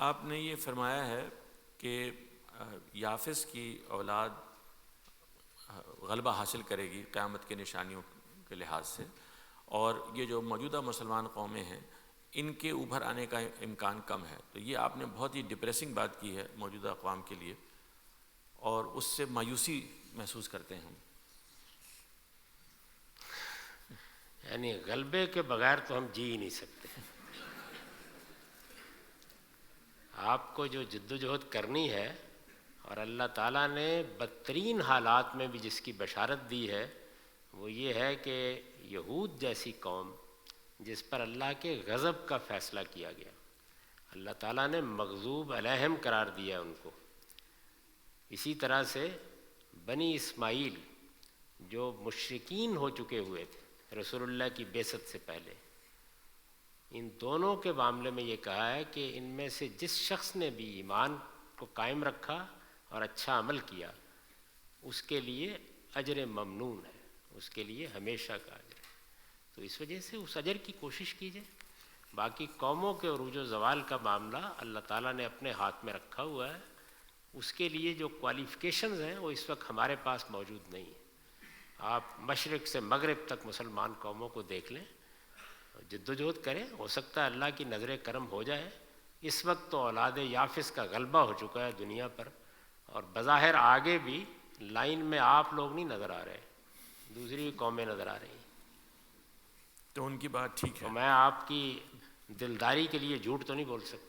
آپ نے یہ فرمایا ہے کہ یافس کی اولاد غلبہ حاصل کرے گی قیامت کے نشانیوں کے لحاظ سے، اور یہ جو موجودہ مسلمان قومیں ہیں ان کے ابھر آنے کا امکان کم ہے. تو یہ آپ نے بہت ہی ڈپریسنگ بات کی ہے موجودہ اقوام کے لیے، اور اس سے مایوسی محسوس کرتے ہیں ہم. یعنی غلبے کے بغیر تو ہم جی ہی نہیں سکتے. آپ کو جو جد و جہد کرنی ہے، اور اللہ تعالیٰ نے بدترین حالات میں بھی جس کی بشارت دی ہے وہ یہ ہے کہ یہود جیسی قوم جس پر اللہ کے غضب کا فیصلہ کیا گیا، اللہ تعالیٰ نے مغضوب علیہم قرار دیا ان کو. اسی طرح سے بنی اسماعیل جو مشرکین ہو چکے ہوئے تھے رسول اللہ کی بعثت سے پہلے، ان دونوں کے معاملے میں یہ کہا ہے کہ ان میں سے جس شخص نے بھی ایمان کو قائم رکھا اور اچھا عمل کیا اس کے لیے اجر ممنون ہے، اس کے لیے ہمیشہ کا اجر ہے. تو اس وجہ سے اس اجر کی کوشش کیجیے. باقی قوموں کے عروج و زوال کا معاملہ اللہ تعالیٰ نے اپنے ہاتھ میں رکھا ہوا ہے، اس کے لیے جو کوالیفیکیشنز ہیں وہ اس وقت ہمارے پاس موجود نہیں ہیں. آپ مشرق سے مغرب تک مسلمان قوموں کو دیکھ لیں، جد و جہد کریں، ہو سکتا ہے اللہ کی نظر کرم ہو جائے. اس وقت تو اولاد یافس کا غلبہ ہو چکا ہے دنیا پر، اور بظاہر آگے بھی لائن میں آپ لوگ نہیں نظر آ رہے، دوسری قومیں نظر آ رہی ہیں. تو ان کی بات ٹھیک ہے. تو میں آپ کی دلداری کے لیے جھوٹ تو نہیں بول سکتا.